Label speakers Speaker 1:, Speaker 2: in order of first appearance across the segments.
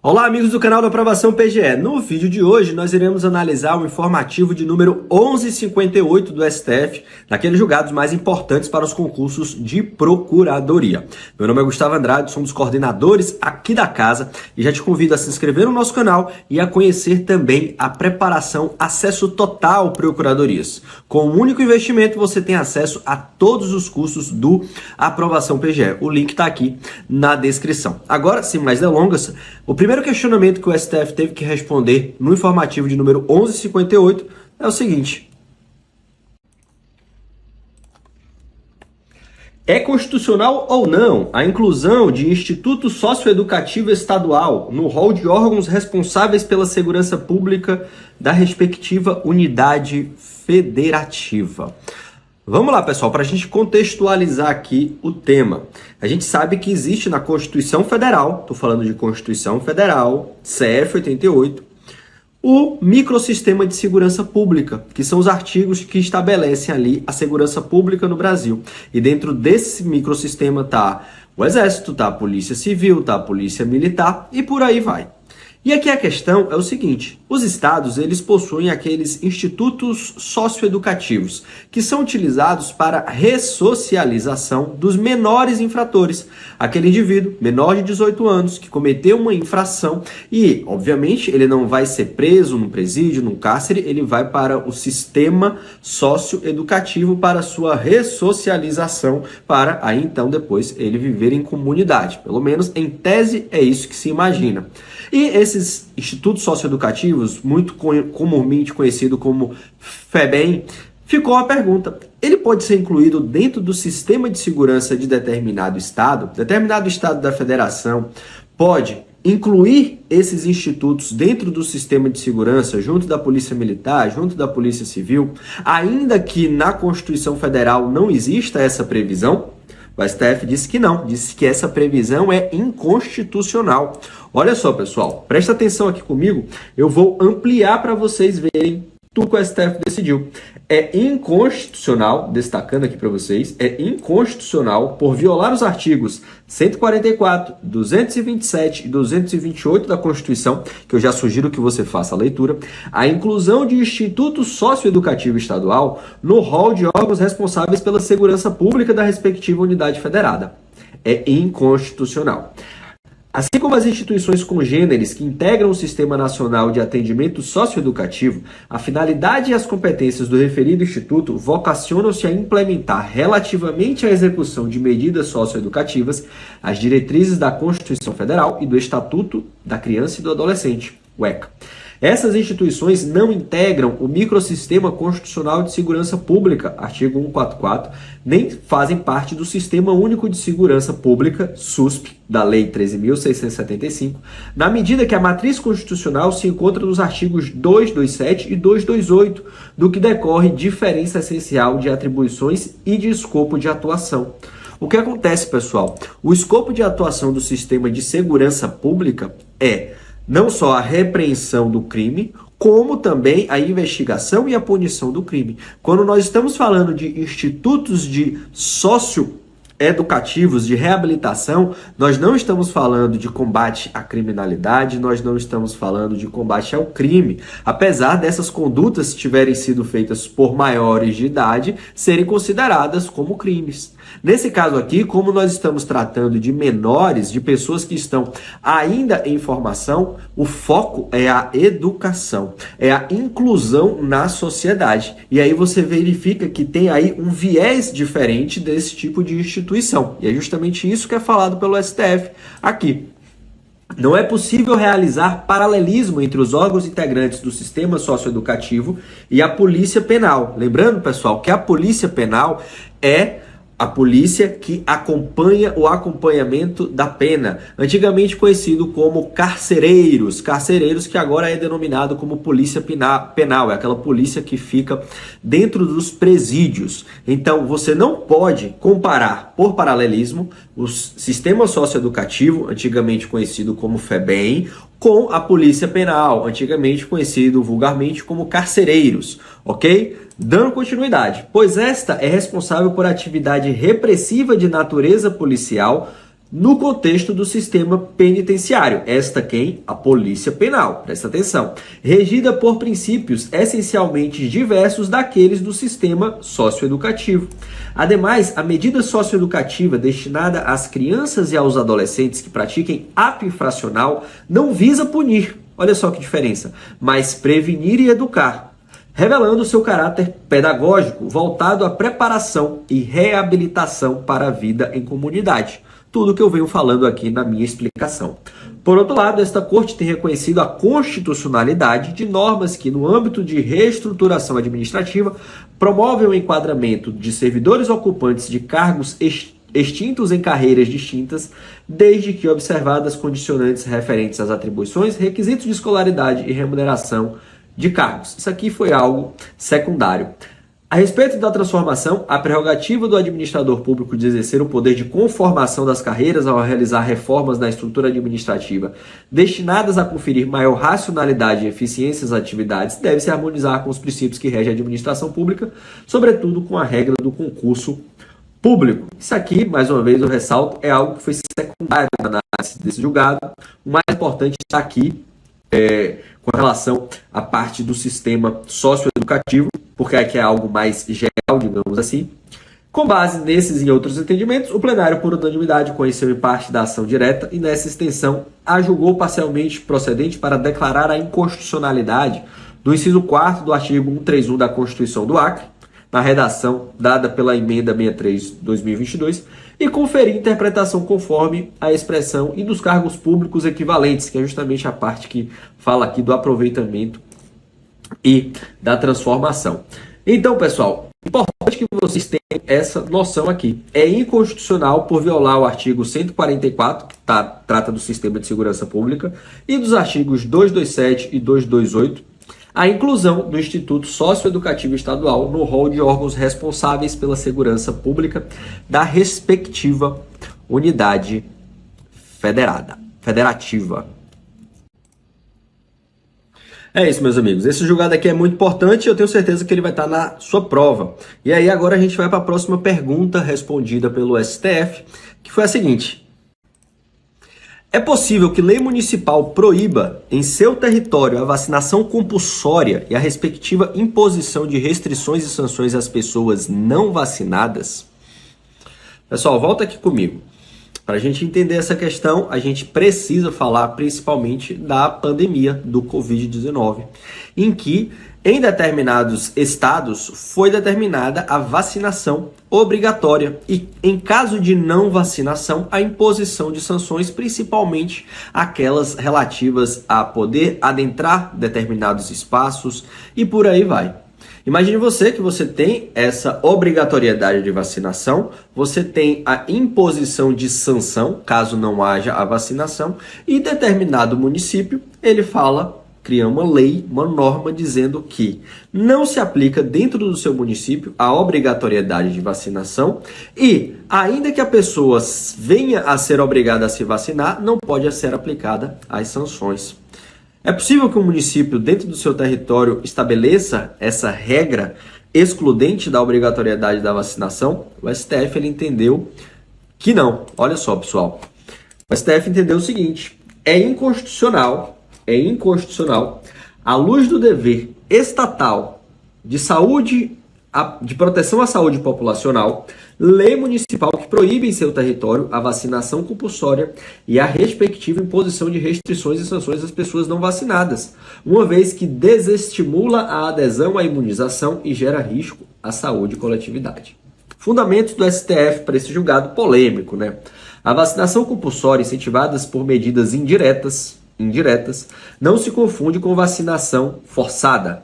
Speaker 1: Olá, amigos do canal da Aprovação PGE. No vídeo de hoje, nós iremos analisar o informativo de número 1158 do STF, daqueles julgados mais importantes para os concursos de procuradoria. Meu nome é Gustavo Andrade, somos coordenadores aqui da casa e já te convido a se inscrever no nosso canal e a conhecer também a preparação Acesso Total Procuradorias. Com um único investimento, você tem acesso a todos os cursos do Aprovação PGE. O link está aqui na descrição. Agora, sem mais delongas, o primeiro questionamento que o STF teve que responder no informativo de número 1158 é o seguinte: é constitucional ou não a inclusão de Instituto Socioeducativo Estadual no rol de órgãos responsáveis pela segurança pública da respectiva unidade federativa? Vamos lá, pessoal, para a gente contextualizar aqui o tema. A gente sabe que existe na Constituição Federal, estou falando de Constituição Federal, CF 88, o microsistema de segurança pública, que são os artigos que estabelecem ali a segurança pública no Brasil. E dentro desse microsistema está o Exército, está a Polícia Civil, está a Polícia Militar e por aí vai. E aqui a questão é o seguinte: os estados, eles possuem aqueles institutos socioeducativos que são utilizados para a ressocialização dos menores infratores. Aquele indivíduo menor de 18 anos que cometeu uma infração e, obviamente, ele não vai ser preso num presídio, num cárcere, ele vai para o sistema socioeducativo para sua ressocialização, para aí então depois ele viver em comunidade. Pelo menos em tese é isso que se imagina. E esses institutos socioeducativos, muito comumente conhecido como FEBEM, ficou a pergunta: ele pode ser incluído dentro do sistema de segurança de determinado estado da federação pode incluir esses institutos dentro do sistema de segurança, junto da Polícia Militar, junto da Polícia Civil, ainda que na Constituição Federal não exista essa previsão? O STF disse que não, disse que essa previsão é inconstitucional. Olha só, pessoal, presta atenção aqui comigo, eu vou ampliar para vocês verem tudo que o STF decidiu. É inconstitucional, destacando aqui para vocês, é inconstitucional por violar os artigos 144, 227 e 228 da Constituição, que eu já sugiro que você faça a leitura, a inclusão de Instituto Socioeducativo Estadual no rol de órgãos responsáveis pela segurança pública da respectiva unidade federada. É inconstitucional. Assim como as instituições congêneres que integram o Sistema Nacional de Atendimento Socioeducativo, a finalidade e as competências do referido instituto vocacionam-se a implementar, relativamente à execução de medidas socioeducativas, as diretrizes da Constituição Federal e do Estatuto da Criança e do Adolescente, o ECA. Essas instituições não integram o microsistema constitucional de segurança pública, artigo 144, nem fazem parte do Sistema Único de Segurança Pública, SUSP, da Lei 13.675, na medida que a matriz constitucional se encontra nos artigos 227 e 228, do que decorre diferença essencial de atribuições e de escopo de atuação. O que acontece, pessoal? O escopo de atuação do sistema de segurança pública é não só a repreensão do crime, como também a investigação e a punição do crime. Quando nós estamos falando de institutos de socioeducativos de reabilitação, nós não estamos falando de combate à criminalidade, nós não estamos falando de combate ao crime, apesar dessas condutas, se tiverem sido feitas por maiores de idade, serem consideradas como crimes. Nesse caso aqui, como nós estamos tratando de menores, de pessoas que estão ainda em formação, o foco é a educação, é a inclusão na sociedade. E aí você verifica que tem aí um viés diferente desse tipo de instituição. E é justamente isso que é falado pelo STF aqui. Não é possível realizar paralelismo entre os órgãos integrantes do sistema socioeducativo e a polícia penal. Lembrando, pessoal, que a polícia penal é a polícia que acompanha o acompanhamento da pena, antigamente conhecido como carcereiros, que agora é denominado como polícia penal, é aquela polícia que fica dentro dos presídios. Então você não pode comparar por paralelismo o sistema socioeducativo, antigamente conhecido como FEBEM, com a polícia penal, antigamente conhecido vulgarmente como carcereiros, ok? Dando continuidade, pois esta é responsável por atividade repressiva de natureza policial no contexto do sistema penitenciário. Esta quem? A Polícia Penal, presta atenção. Regida por princípios essencialmente diversos daqueles do sistema socioeducativo. Ademais, a medida socioeducativa destinada às crianças e aos adolescentes que pratiquem ato infracional não visa punir, olha só que diferença, mas prevenir e educar, revelando seu caráter pedagógico voltado à preparação e reabilitação para a vida em comunidade. Tudo que eu venho falando aqui na minha explicação. Por outro lado, esta Corte tem reconhecido a constitucionalidade de normas que, no âmbito de reestruturação administrativa, promovem o enquadramento de servidores ocupantes de cargos extintos em carreiras distintas, desde que observadas condicionantes referentes às atribuições, requisitos de escolaridade e remuneração de cargos. Isso aqui foi algo secundário. A respeito da transformação, a prerrogativa do administrador público de exercer o poder de conformação das carreiras ao realizar reformas na estrutura administrativa destinadas a conferir maior racionalidade e eficiência às atividades deve se harmonizar com os princípios que regem a administração pública, sobretudo com a regra do concurso público. Isso aqui, mais uma vez, eu ressalto, é algo que foi secundário na análise desse julgado. O mais importante está aqui, com relação à parte do sistema socioeducativo, porque aqui é algo mais geral, digamos assim. Com base nesses e outros entendimentos, o plenário, por unanimidade, conheceu em parte da ação direta e, nessa extensão, a julgou parcialmente procedente para declarar a inconstitucionalidade do inciso 4º do artigo 131 da Constituição do Acre, na redação dada pela emenda 63/2022, e conferir interpretação conforme a expressão e dos cargos públicos equivalentes, que é justamente a parte que fala aqui do aproveitamento e da transformação. Então, pessoal, importante que vocês tenham essa noção aqui. É inconstitucional por violar o artigo 144, que trata do sistema de segurança pública, e dos artigos 227 e 228, a inclusão do Instituto Socioeducativo Estadual no rol de órgãos responsáveis pela segurança pública da respectiva unidade federativa. É isso, meus amigos. Esse julgado aqui é muito importante e eu tenho certeza que ele vai estar na sua prova. E aí agora a gente vai para a próxima pergunta respondida pelo STF, que foi a seguinte: é possível que lei municipal proíba em seu território a vacinação compulsória e a respectiva imposição de restrições e sanções às pessoas não vacinadas? Pessoal, volta aqui comigo. Para a gente entender essa questão, a gente precisa falar principalmente da pandemia do Covid-19, em que, em determinados estados, foi determinada a vacinação obrigatória e, em caso de não vacinação, a imposição de sanções, principalmente aquelas relativas a poder adentrar determinados espaços e por aí vai. Imagine você que você tem essa obrigatoriedade de vacinação, você tem a imposição de sanção, caso não haja a vacinação, e determinado município, ele fala, cria uma lei, uma norma dizendo que não se aplica dentro do seu município a obrigatoriedade de vacinação e, ainda que a pessoa venha a ser obrigada a se vacinar, não pode ser aplicada as sanções. É possível que um município, dentro do seu território, estabeleça essa regra excludente da obrigatoriedade da vacinação? O STF ele entendeu que não. Olha só, pessoal. O STF entendeu o seguinte: é inconstitucional, à luz do dever estatal de saúde, de proteção à saúde populacional, lei municipal que proíbe em seu território a vacinação compulsória e a respectiva imposição de restrições e sanções às pessoas não vacinadas, uma vez que desestimula a adesão à imunização e gera risco à saúde e coletividade. Fundamentos do STF para esse julgado polêmico, né? A vacinação compulsória incentivadas por medidas indiretas, não se confunde com vacinação forçada.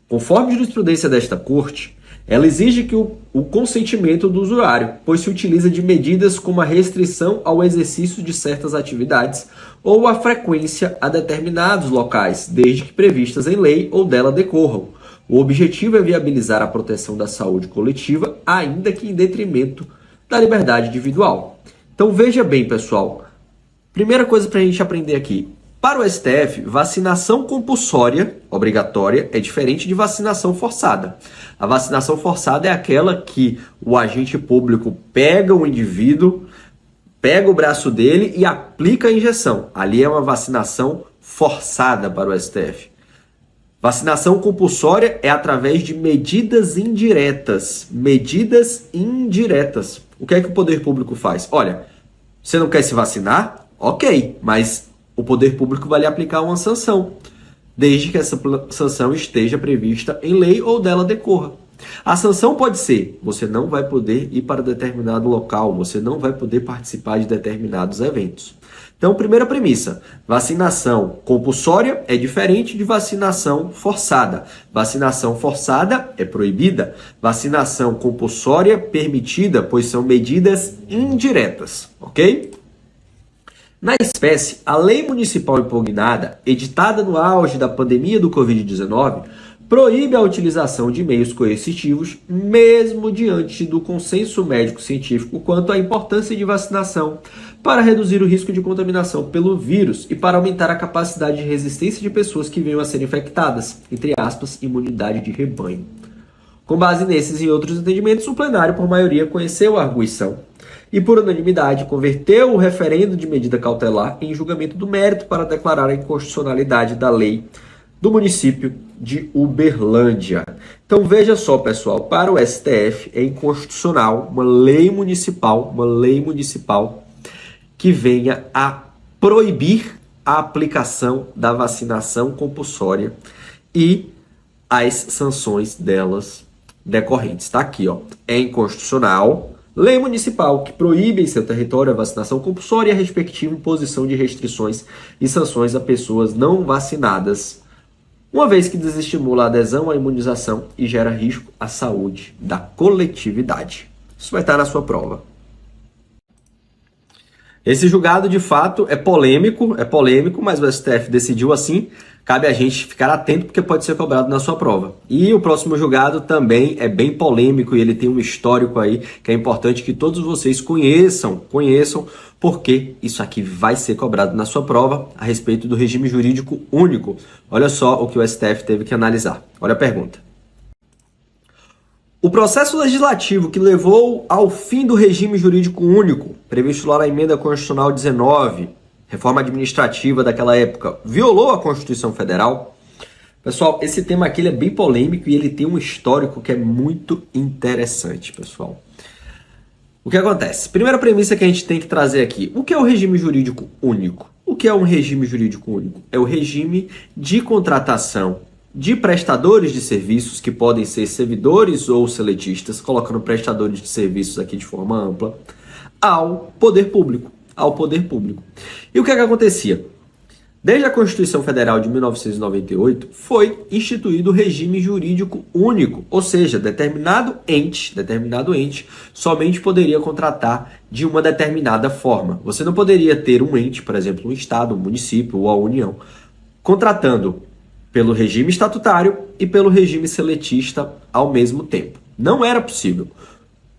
Speaker 1: Conforme a jurisprudência desta Corte, ela exige que o consentimento do usuário, pois se utiliza de medidas como a restrição ao exercício de certas atividades ou a frequência a determinados locais, desde que previstas em lei ou dela decorram. O objetivo é viabilizar a proteção da saúde coletiva, ainda que em detrimento da liberdade individual. Então veja bem, pessoal, primeira coisa para a gente aprender aqui. Para o STF, vacinação compulsória, obrigatória, é diferente de vacinação forçada. A vacinação forçada é aquela que o agente público pega o indivíduo, pega o braço dele e aplica a injeção. Ali é uma vacinação forçada para o STF. Vacinação compulsória é através de medidas indiretas. Medidas indiretas. O que é que o poder público faz? Olha, você não quer se vacinar? Ok, mas o poder público vai lhe aplicar uma sanção, desde que essa sanção esteja prevista em lei ou dela decorra. A sanção pode ser: você não vai poder ir para determinado local, você não vai poder participar de determinados eventos. Então, primeira premissa: vacinação compulsória é diferente de vacinação forçada. Vacinação forçada é proibida. Vacinação compulsória permitida, pois são medidas indiretas, ok? Na espécie, a lei municipal impugnada, editada no auge da pandemia do Covid-19, proíbe a utilização de meios coercitivos, mesmo diante do consenso médico-científico quanto à importância de vacinação para reduzir o risco de contaminação pelo vírus e para aumentar a capacidade de resistência de pessoas que venham a ser infectadas, entre aspas, imunidade de rebanho. Com base nesses e outros entendimentos, o plenário, por maioria, conheceu a arguição e, por unanimidade, converteu o referendo de medida cautelar em julgamento do mérito para declarar a inconstitucionalidade da lei do município de Uberlândia. Então veja só, pessoal, para o STF é inconstitucional uma lei municipal que venha a proibir a aplicação da vacinação compulsória e as sanções delas decorrentes. Está aqui, ó. É inconstitucional lei municipal que proíbe em seu território a vacinação compulsória e a respectiva imposição de restrições e sanções a pessoas não vacinadas, uma vez que desestimula a adesão à imunização e gera risco à saúde da coletividade. Isso vai estar na sua prova. Esse julgado, de fato, é polêmico, mas o STF decidiu assim. Cabe a gente ficar atento porque pode ser cobrado na sua prova. E o próximo julgado também é bem polêmico e ele tem um histórico aí que é importante que todos vocês conheçam, porque isso aqui vai ser cobrado na sua prova a respeito do regime jurídico único. Olha só o que o STF teve que analisar. Olha a pergunta. O processo legislativo que levou ao fim do regime jurídico único, previsto lá na Emenda Constitucional 19, reforma administrativa daquela época, violou a Constituição Federal? Pessoal, esse tema aqui ele é bem polêmico e ele tem um histórico que é muito interessante, pessoal. O que acontece? Primeira premissa que a gente tem que trazer aqui. O que é o regime jurídico único? O que é um regime jurídico único? É o regime de contratação de prestadores de serviços, que podem ser servidores ou seletistas, colocando prestadores de serviços aqui de forma ampla, ao poder público. E o que é que acontecia? Desde a Constituição Federal de 1998, foi instituído o regime jurídico único, ou seja, determinado ente somente poderia contratar de uma determinada forma. Você não poderia ter um ente, por exemplo, um estado, um município ou a União, contratando pelo regime estatutário e pelo regime seletista ao mesmo tempo. Não era possível.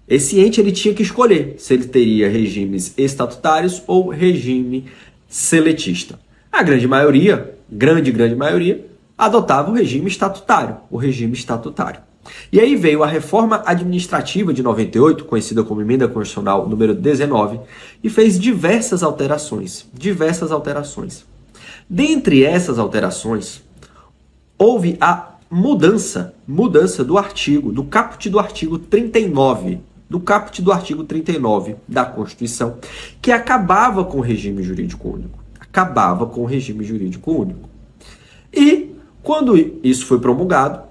Speaker 1: Esse ente ele tinha que escolher se ele teria regimes estatutários ou regime seletista. A grande maioria, grande maioria, adotava o regime estatutário. E aí veio a reforma administrativa de 98, conhecida como Emenda Constitucional número 19, e fez diversas alterações. Dentre essas alterações, houve a mudança do caput do artigo 39, da Constituição, que acabava com o regime jurídico único. E quando isso foi promulgado,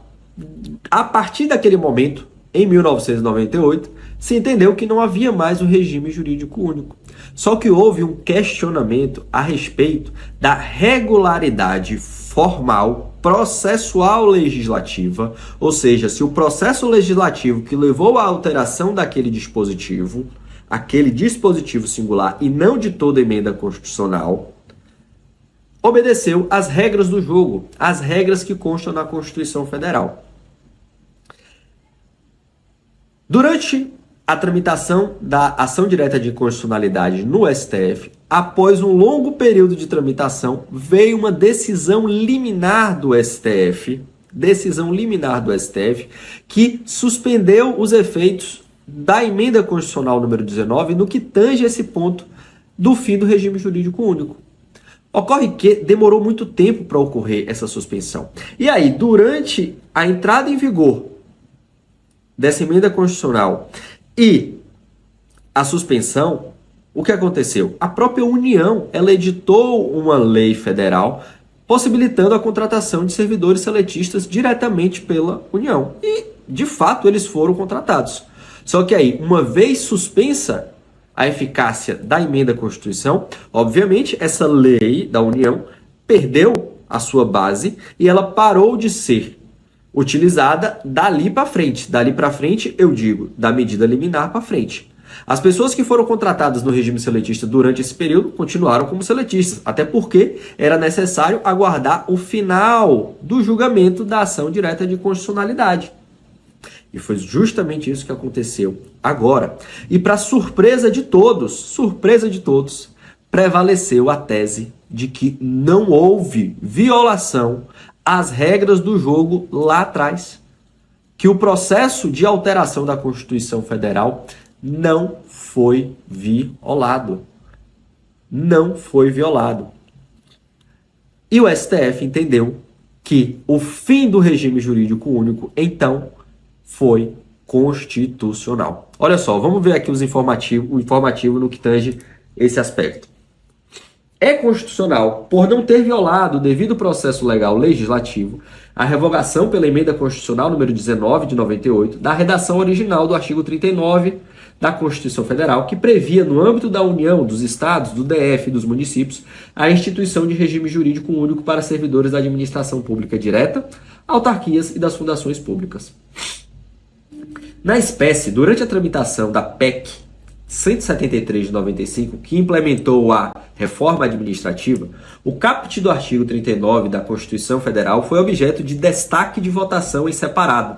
Speaker 1: a partir daquele momento, em 1998, se entendeu que não havia mais o regime jurídico único. Só que houve um questionamento a respeito da regularidade formal, processual legislativa, ou seja, se o processo legislativo que levou à alteração daquele dispositivo, aquele dispositivo singular e não de toda emenda constitucional, obedeceu às regras do jogo, às regras que constam na Constituição Federal. Durante a tramitação da ação direta de inconstitucionalidade no STF, após um longo período de tramitação, veio uma decisão liminar do STF, que suspendeu os efeitos da emenda constitucional número 19 no que tange esse ponto do fim do regime jurídico único. Ocorre que demorou muito tempo para ocorrer essa suspensão. E aí, durante a entrada em vigor dessa emenda constitucional e a suspensão, o que aconteceu? A própria União, ela editou uma lei federal possibilitando a contratação de servidores seletistas diretamente pela União. E, de fato, eles foram contratados. Só que aí, uma vez suspensa a eficácia da emenda à Constituição, obviamente, essa lei da União perdeu a sua base e ela parou de ser utilizada dali para frente. Dali para frente, eu digo, da medida liminar para frente. As pessoas que foram contratadas no regime seletista durante esse período continuaram como seletistas, até porque era necessário aguardar o final do julgamento da ação direta de constitucionalidade. E foi justamente isso que aconteceu agora. E para surpresa de todos, prevaleceu a tese de que não houve violação às regras do jogo lá atrás. Que o processo de alteração da Constituição Federal não foi violado. Não foi violado. E o STF entendeu que o fim do regime jurídico único, então, foi constitucional. Olha só, vamos ver aqui o informativo no que tange esse aspecto. É constitucional, por não ter violado o devido processo legal legislativo, a revogação pela emenda constitucional número 19 de 98 da redação original do artigo 39 da Constituição Federal, que previa no âmbito da União, dos Estados, do DF e dos municípios, a instituição de regime jurídico único para servidores da administração pública direta, autarquias e das fundações públicas. Na espécie, durante a tramitação da PEC 173 de 95, que implementou a reforma administrativa, o caput do artigo 39 da Constituição Federal foi objeto de destaque de votação em separado,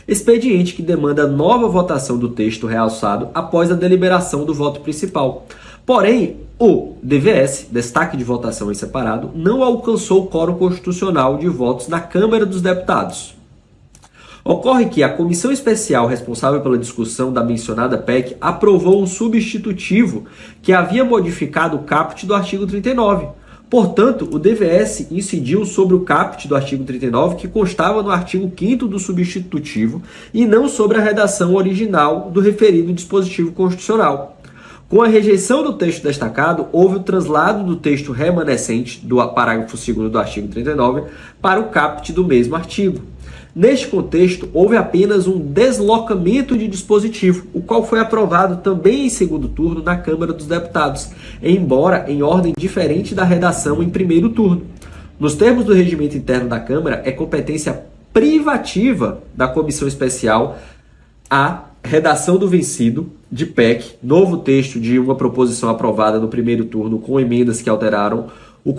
Speaker 1: expediente que demanda nova votação do texto realçado após a deliberação do voto principal. Porém, o DVS, destaque de votação em separado, não alcançou o quórum constitucional de votos na Câmara dos Deputados. Ocorre que a comissão especial responsável pela discussão da mencionada PEC aprovou um substitutivo que havia modificado o caput do artigo 39. Portanto, o DVS incidiu sobre o caput do artigo 39 que constava no artigo 5º do substitutivo e não sobre a redação original do referido dispositivo constitucional. Com a rejeição do texto destacado, houve o traslado do texto remanescente do parágrafo 2º do artigo 39 para o caput do mesmo artigo. Neste contexto, houve apenas um deslocamento de dispositivo, o qual foi aprovado também em segundo turno na Câmara dos Deputados, embora em ordem diferente da redação em primeiro turno. Nos termos do regimento interno da Câmara, é competência privativa da comissão especial a redação do vencido de PEC, novo texto de uma proposição aprovada no primeiro turno com emendas que alteram o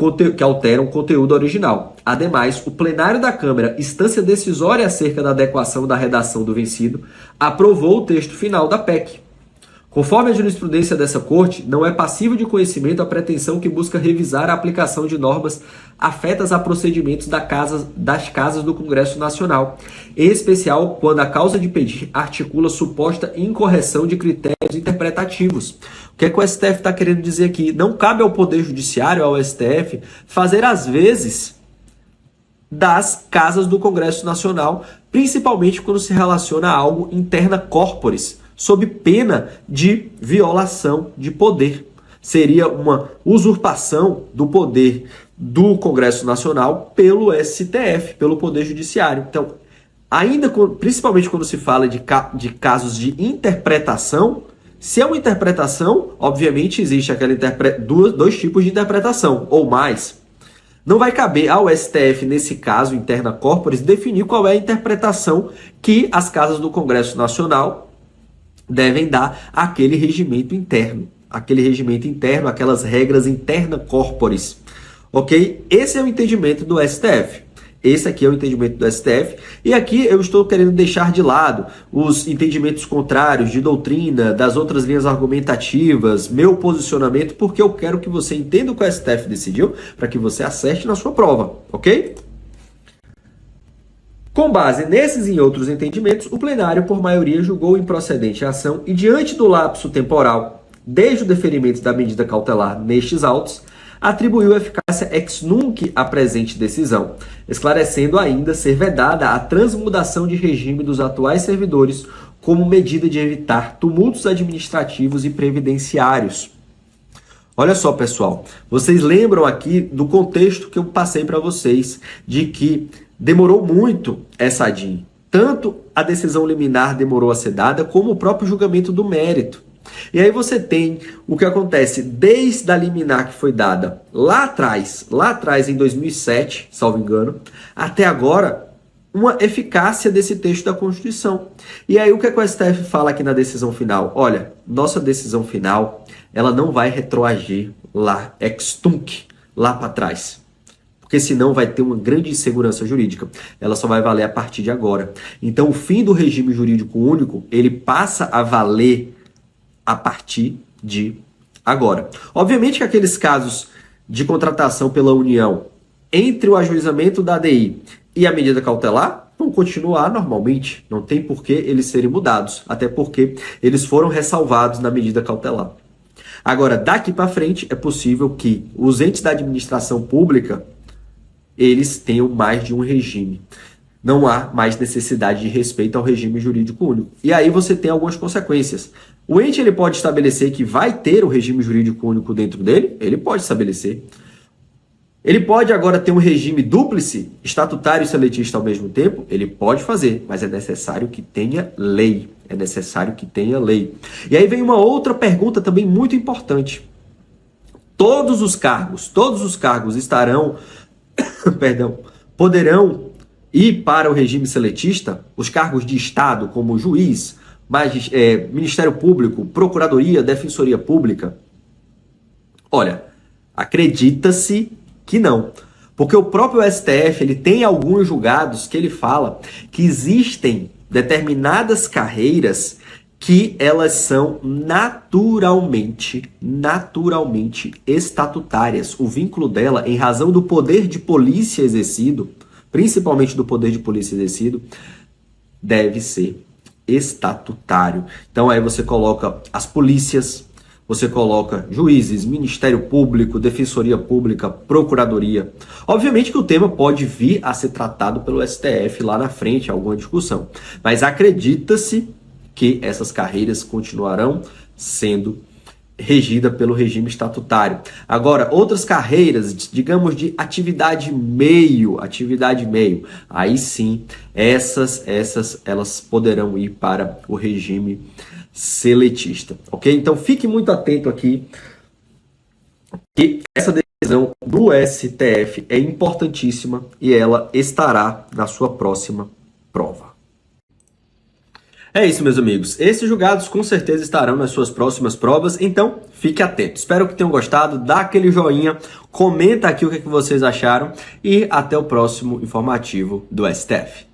Speaker 1: conteúdo original. Ademais, o plenário da Câmara, instância decisória acerca da adequação da redação do vencido, aprovou o texto final da PEC. Conforme a jurisprudência dessa Corte, não é passível de conhecimento a pretensão que busca revisar a aplicação de normas afetas a procedimentos das casas do Congresso Nacional, em especial quando a causa de pedir articula suposta incorreção de critérios interpretativos. O que é que o STF está querendo dizer aqui? Não cabe ao Poder Judiciário, ao STF, fazer as vezes das casas do Congresso Nacional, principalmente quando se relaciona a algo interna corporis, sob pena de violação de poder. Seria uma usurpação do poder do Congresso Nacional pelo STF, pelo Poder Judiciário. Então, principalmente quando se fala de casos de interpretação, se é uma interpretação, obviamente existe dois tipos de interpretação, ou mais. Não vai caber ao STF, nesse caso, interna corporis, definir qual é a interpretação que as casas do Congresso Nacional devem dar àquele regimento interno, aquelas regras interna corporis, ok? Esse é o entendimento do STF. Esse aqui é o entendimento do STF. E aqui eu estou querendo deixar de lado os entendimentos contrários de doutrina, das outras linhas argumentativas, meu posicionamento, porque eu quero que você entenda o que o STF decidiu para que você acerte na sua prova, ok? Com base nesses e outros entendimentos, o plenário, por maioria, julgou improcedente a ação e, diante do lapso temporal desde o deferimento da medida cautelar nestes autos, atribuiu eficácia ex nunc à presente decisão, esclarecendo ainda ser vedada a transmudação de regime dos atuais servidores como medida de evitar tumultos administrativos e previdenciários. Olha só, pessoal, vocês lembram aqui do contexto que eu passei para vocês, de que demorou muito essa ADIM. Tanto a decisão liminar demorou a ser dada, como o próprio julgamento do mérito. E aí você tem o que acontece desde a liminar que foi dada lá atrás em 2007, salvo engano, até agora, uma eficácia desse texto da Constituição. E aí o que o STF fala aqui na decisão final? Olha, nossa decisão final, ela não vai retroagir lá, ex tunc, lá para trás. Porque senão vai ter uma grande insegurança jurídica. Ela só vai valer a partir de agora. Então o fim do regime jurídico único, ele passa a valer a partir de agora. Obviamente que aqueles casos de contratação pela União entre o ajuizamento da ADI e a medida cautelar vão continuar normalmente. Não tem por que eles serem mudados, até porque eles foram ressalvados na medida cautelar. Agora, daqui para frente, é possível que os entes da administração pública eles tenham mais de um regime. Não há mais necessidade de respeito ao regime jurídico único. E aí você tem algumas consequências. O ente ele pode estabelecer que vai ter o regime jurídico único dentro dele? Ele pode estabelecer. Ele pode agora ter um regime dúplice, estatutário e seletista ao mesmo tempo? Ele pode fazer, mas é necessário que tenha lei. É necessário que tenha lei. E aí vem uma outra pergunta também muito importante. Todos os cargos estarão, poderão ir para o regime seletista? Os cargos de Estado, como juiz, Ministério Público, Procuradoria, Defensoria Pública? Olha, acredita-se que não. Porque o próprio STF ele tem alguns julgados que ele fala que existem determinadas carreiras que elas são naturalmente estatutárias. O vínculo dela, em razão do poder de polícia exercido, principalmente do poder de polícia exercido, deve ser estatutário. Então aí você coloca as polícias, você coloca juízes, Ministério Público, Defensoria Pública, Procuradoria. Obviamente que o tema pode vir a ser tratado pelo STF lá na frente, alguma discussão. Mas acredita-se que essas carreiras continuarão sendo regidas pelo regime estatutário. Agora, outras carreiras, digamos de atividade meio, aí sim, essas elas poderão ir para o regime seletista, ok? Então fique muito atento aqui que essa decisão do STF é importantíssima e ela estará na sua próxima prova. É isso, meus amigos. Esses julgados com certeza estarão nas suas próximas provas, então fique atento. Espero que tenham gostado, dá aquele joinha, comenta aqui o que vocês acharam e até o próximo informativo do STF.